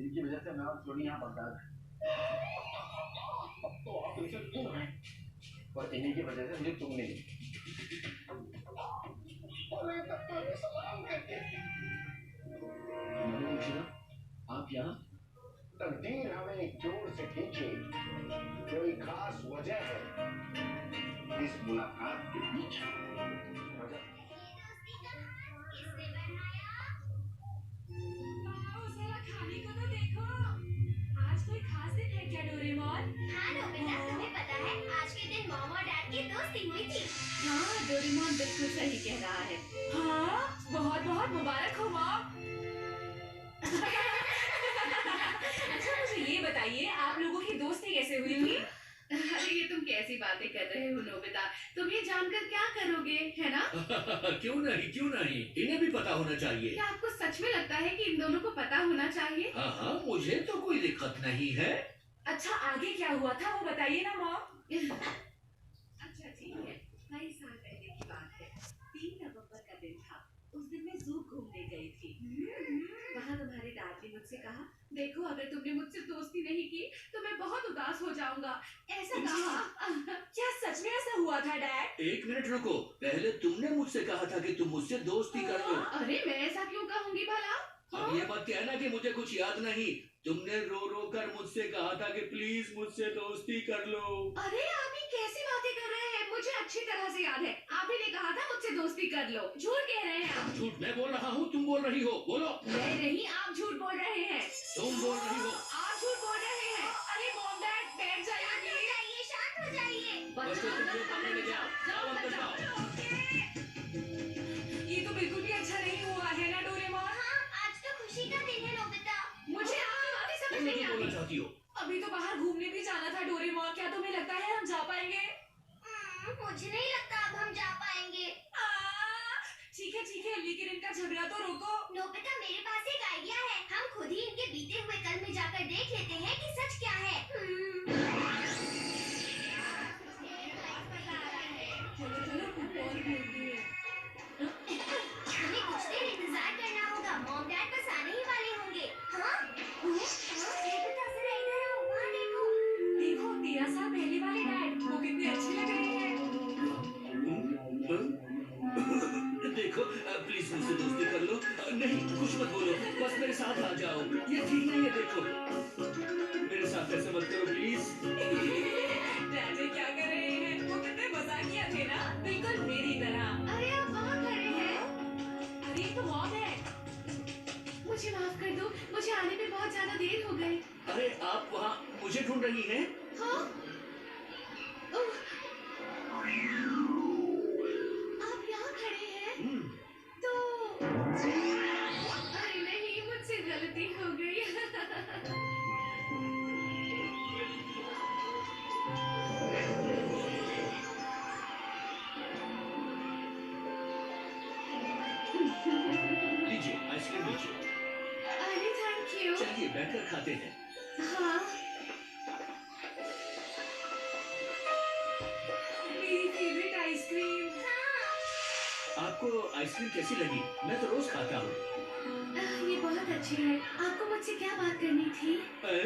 इनकी वजह से मैं और सोनी यहाँ बर्बाद है। तो आप इनसे दूर हैं और इन्हीं की वजह से मुझे तुम नहीं। आप यहाँ तकदीर हमें जोर से खींची, कोई खास वजह है इस मुलाकात के पीछे। खाने को तो देखो, आज कोई खास दिन है क्या डोरेमोन? हाँ नोबिता, तुम्हें पता है आज के दिन मॉम और डैड की दोस्ती हुई थी। हाँ डोरेमोन बिल्कुल सही कह रहा है। हाँ बहुत बहुत मुबारक हो मॉम। अच्छा मुझे ये बताइए आप लोगों की दोस्ती कैसे हुई थी? अरे ये तुम कैसी बातें कर रहे हो नोबिता, तुम ये जानकर क्या करोगे, है ना? क्यों नहीं, इन्हें भी पता होना चाहिए। क्या आपको सच में लगता है कि इन दोनों को पता होना चाहिए? हाँ मुझे तो कोई दिक्कत नहीं है। अच्छा आगे क्या हुआ था वो बताइए ना मॉम। अच्छा ठीक है, कई साल पहले की बात है। 3 नवंबर का दिन था। उस दिन मैं जू घूमने गई थी। वहाँ तुम्हारे डैड ने मुझसे कहा, देखो अगर तुमने मुझसे दोस्ती नहीं की तो मैं बहुत उदास हो जाऊंगा, ऐसा कहा। क्या सच में ऐसा हुआ था डैड? 1 मिनट रुको, पहले तुमने मुझसे कहा था कि तुम मुझसे दोस्ती कर लो। अरे मैं ऐसा क्यों कहूँगी भला? अब ये मत कहना कि मुझे कुछ याद नहीं। तुमने रो रो कर मुझसे कहा था कि प्लीज मुझसे दोस्ती कर लो। अरे आप ये कैसी बातें कर रहे हैं? मुझे अच्छी तरह से याद है, आप ही ने कहा था मुझसे दोस्ती कर लो। झूठ कह रहे हैं आप। झूठ मैं बोल रहा हूँ, तुम बोल रही हो, बोलो। मैं नहीं, आप झूठ बोल रहे हैं। तुम बोल रही हो। आप झूठ बोल रहे हैं। अरे मॉम डैड बैठ जाइए, शांत हो जाइए। बच्चों तुम लोग कमरे में जाओ, जाओ अंदर जाओ। ये तो बिल्कुल भी अच्छा नहीं हुआ है ना डोरेमोन? हाँ, आज तो खुशी का दिन है नोबिता। मुझे आपकी बातें समझ तुम नहीं बोलना आती। चाहती हो? अभी तो बाहर घूमने भी जाना था डोरेमोन, क्या तुम्हें लगता है हम जा पाएंगे? मुझे नहीं लगता अब हम जा पाएंगे। ठीक है लेकिन इनका झगड़ा तो रोको। नोबिता मेरे पास एक आइडिया है, हम खुद ही इनके बीते हुए कल में जाकर देख लेते हैं कि सच क्या है। चलो फुटबॉल खेलते हैं। हमें कुछ देर इंतजार करना होगा, मॉम डैड बस आने ही वाले होंगे। हाँ? नोबिता जरा इधर आओ, वहाँ देखो। देखो 13 साल पहले वाले डैड, वो कितने अच्छे लग रहे हैं। देखो प्लीज मुझसे दोस्ती कर लो। नहीं कुछ मत बोलो, बस मेरे साथ आ जाओ। ये ठीक नहीं है, देखो मेरे साथ ऐसा मत करो प्लीज। डैड ये क्या कर रहे हैं? वो कितने मजाकिया थे ना, बिल्कुल मेरी तरह। अरे आप वहाँ खड़े हैं। अरे ये तो मॉम है। मुझे माफ कर दो, मुझे आने में बहुत ज्यादा देर हो गई। अरे आप वहाँ मुझे ढूंढ रही हैं? हाँ? आप यहाँ खड़े हैं? तो अरे नहीं, मुझसे गलती हो गई। लीजिए आइसक्रीम लीजिए। अरे थैंक यू। चलिए बैठकर खाते हैं। हाँ मेरी फेवरेट आइसक्रीम। आपको आइसक्रीम कैसी लगी? मैं तो रोज खाता हूँ। ये बहुत अच्छी है। आपको मुझसे क्या बात करनी थी? हाँ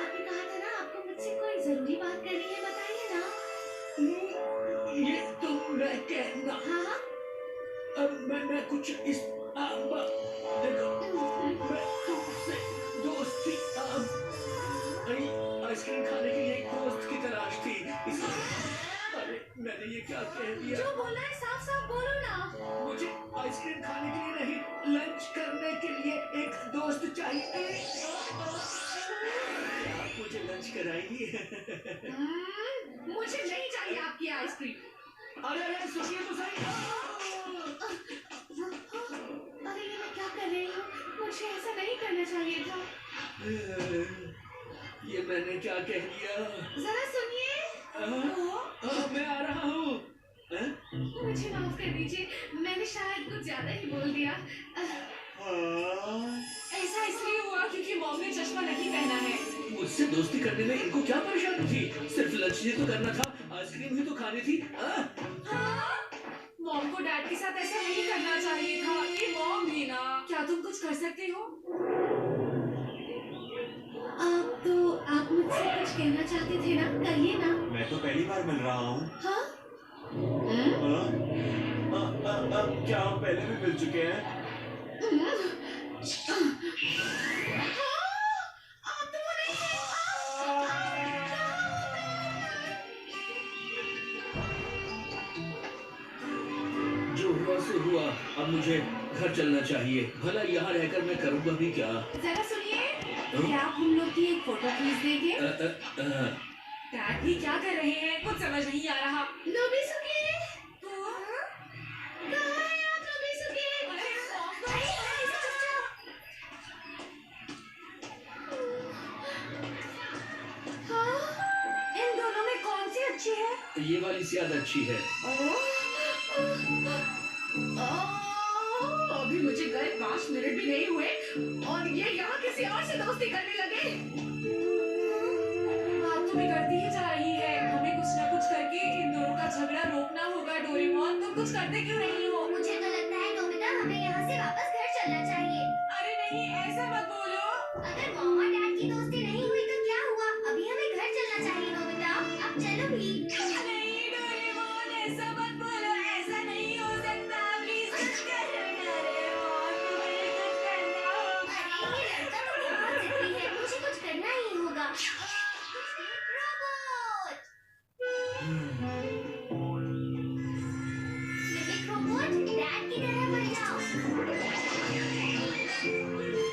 आपने कहा था ना आपको मुझसे कोई जरूरी बात करनी है, बताइए ना। ये तो मैं कहना। हाँ अब मैं कुछ इस देखो मैं तुमसे दोस्ती आइसक्रीम खाने के लिए एक दोस्त की तलाश थी। अरे मैंने ये क्या कह दिया? जो बोलना है साफ साफ बोलो ना। मुझे आइसक्रीम खाने के लिए नहीं, लंच करने के लिए एक दोस्त चाहिए। आप मुझे लंच कराएंगी? मुझे नहीं चाहिए आपकी आइसक्रीम। अरे सुनिए तो सही। अरे ये मैं क्या कर रही हूँ? मुझे ऐसा नहीं करना चाहिए था। ये मैंने क्या कह दिया? जरा सुनिए। मैं आ रहा हूँ। मुझे माफ कर दीजिए, मैंने शायद कुछ ज्यादा ही बोल दिया। ऐसा इसलिए हुआ क्योंकि मॉम ने चश्मा नहीं पहना है। मुझसे दोस्ती करने में इनको क्या परेशानी थी? सिर्फ लंच ही तो करना था, आइसक्रीम ही तो खानी थी। मॉम को डैड के साथ ऐसा नहीं करना चाहिए था। ये मॉम भी ना। क्या तुम कुछ कर सकते हो? तो आप मुझसे कुछ कहना चाहते थे ना, कहिए ना। मैं तो पहली बार मिल रहा हूँ। हाँ? क्या हम पहले भी मिल चुके हैं? जो हुआ सो हुआ, अब मुझे घर चलना चाहिए। भला यहाँ रहकर मैं करूँगा भी क्या? जरा सुनिए, क्या आप हम लोग की एक फोटो खींच देंगे? डैड भी क्या कर रहे हैं, कुछ समझ नहीं आ रहा। नोबिसुके, कहाँ है आप नोबिसुके? हाँ, इन दोनों में कौन सी अच्छी है? ये वाली ज्यादा अच्छी है। अभी मुझे गए 5 मिनट भी नहीं हुए और ये यहाँ किसी और से दोस्ती करने लगे। बात तो बिगड़ती ही जा रही है। हमें कुछ न कुछ करके इन दोनों का झगड़ा रोकना होगा। डोरेमोन, तुम कुछ करते क्यों नहीं हो? मुझे तो लगता है नोबिता, हमें यहाँ से वापस घर चलना चाहिए। अरे नहीं, ऐसा मत बोलो। अगर मॉम और डैड की दोस्ती नहीं हुई तो क्या हुआ? अभी हमें घर चलना चाहिए नोबिता। अब चलो भी। नहीं डोरेमोन, ऐसा मत बोलो। ऐसा नहीं हो सकता। प्लीज कुछ करो डोरेमोन, तुम्हें कुछ करना होगा। अरे ये लड़का तो बहुत जिद्दी है, मुझे कुछ करना ही होगा। रोबोट, रोबोट, डैड की तरह बन जाओ।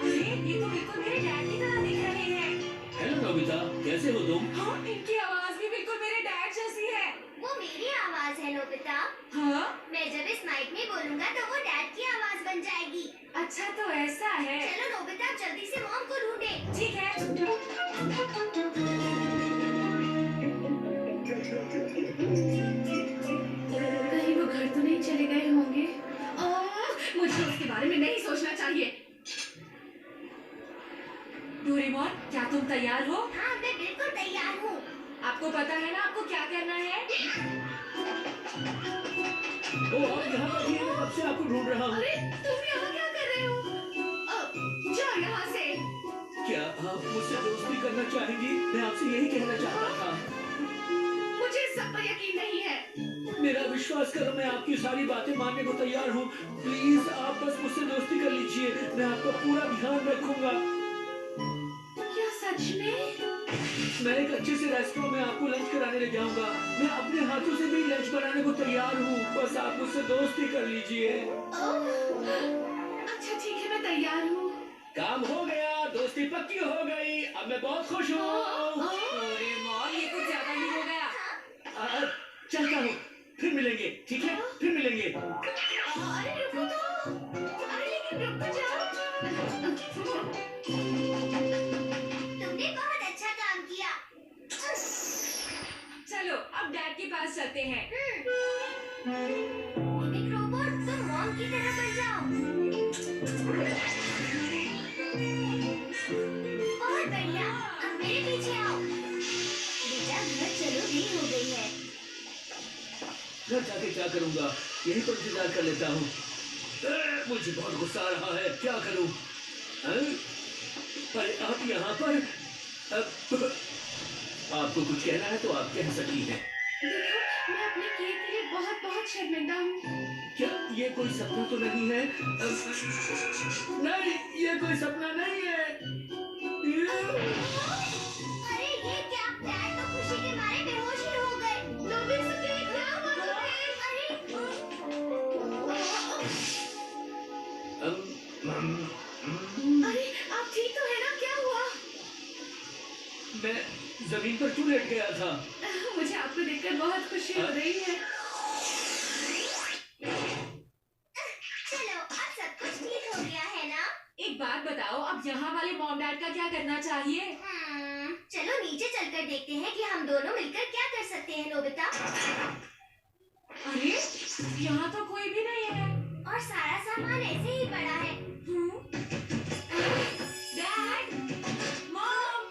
अरे ये तो बिल्कुल मेरे डैड की तरह दिख रहे हैं। हेलो नोबिता, कैसे हो तुम? हाँ, इनकी आवाज भी बिल्कुल मेरे डैड जैसी है। वो मेरी आवाज है नोबिता। हाँ? मैं जब इस माइक में बोलूंगा तो वो डैड की आवाज बन जाएगी। अच्छा तो ऐसा है। चलो नोबिता, जल्दी से मॉम को ढूंढे। ठीक है। कहीं वो घर तो नहीं चले गए होंगे? मुझे उसके बारे में नहीं सोचना चाहिए। डोरेमोन, क्या तुम तैयार हो? हाँ, मैं बिल्कुल तैयार हूँ। आपको पता है ना आपको क्या करना है? ओ, आप यहाँ पर ही हैं, मैं कब से आपको ढूंढ रहा हूँ। अरे तुम यहाँ क्या कर रहे हो? जाओ यहाँ से। क्या आप मुझसे दोस्ती करना चाहेंगी? मैं आपसे यही कहना चाहता था। मुझे इस सब पर यकीन नहीं है। मेरा विश्वास करो, मैं आपकी सारी बातें मानने को तैयार हूँ। प्लीज आप बस मुझसे दोस्ती कर लीजिए, मैं आपका पूरा ध्यान रखूंगा। क्या सच में? मैं एक अच्छे से रेस्टोरेंट में आपको लंच कराने ले जाऊंगा। मैं अपने हाथों से भी लंच बनाने को तैयार हूँ, बस आप मुझसे दोस्ती कर लीजिए। अच्छा ठीक है, मैं तैयार हूँ। काम हो गया, दोस्ती पक्की हो गई। अब मैं बहुत खुश हूँ। डोरेमोन, ये कुछ ज्यादा ही हो गया। चलता हूँ, फिर मिलेंगे, ठीक है? फिर मिलेंगे। अरे रुको तो। अरे लेकिन रुक तो जाओ। तुमने बहुत अच्छा काम किया। चलो अब डैड के पास चलते हैं। मिमिक रोबोट, तुम मॉम की तरह बन जाओ। बहुत बढ़िया, अब मेरे पीछे आओ। बेटा घर चलो, देर हो गई है। घर जाके क्या करूंगा? यही तो इंतजार कर लेता हूँ। मुझे बहुत गुस्सा आ रहा है, क्या करूँ? अरे आप यहाँ पर? आपको कुछ कहना है तो आप कह सकती हैं। देखो, मैं अपने केक के लिए बहुत बहुत शर्मिंदा हूँ। क्या ये कोई सपना तो नहीं है? नहीं, ये कोई सपना नहीं है। अरे ये क्या? डैड तो खुशी के मारे बेहोश ही हो गए। नोबिसुके, क्या हुआ तुम्हें? अरे आप ठीक तो है ना? क्या हुआ? मैं जमीन पर क्यों लेट गया था? मुझे आपको देखकर बहुत खुशी हो रही है। चलो, अब सब कुछ ठीक हो गया है ना? एक बात बताओ, अब यहाँ वाले मॉम डैड का क्या करना चाहिए? चलो नीचे चलकर देखते हैं कि हम दोनों मिलकर क्या कर सकते हैं नोबिता। अरे यहाँ तो कोई भी नहीं है। और सारा सामान ऐसे ही पड़ा है। डैड, मॉम,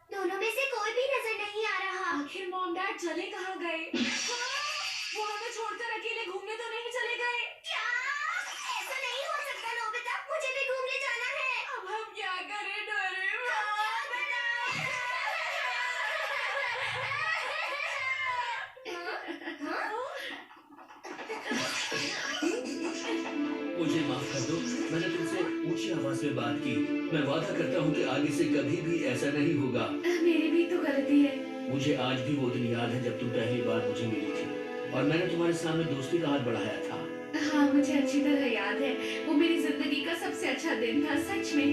दोनों में से कोई भी नजर नहीं आ रहा। आखिर मॉम डैड चले कहाँ गए? वो हमें छोड़कर अकेले घूमने तो नहीं चले गए? क्या? ऐसा नहीं हो सकता नोबिता, मुझे भी घूमने आपस में बात की। मैं वादा करता हूँ कि आगे से कभी भी ऐसा नहीं होगा। मेरी भी तो गलती है। मुझे आज भी वो दिन याद है जब तुम पहली बार मुझे मिली थी और मैंने तुम्हारे सामने दोस्ती का हाथ बढ़ाया था। हाँ, मुझे अच्छी तरह याद है। वो मेरी जिंदगी का सबसे अच्छा दिन था, सच में।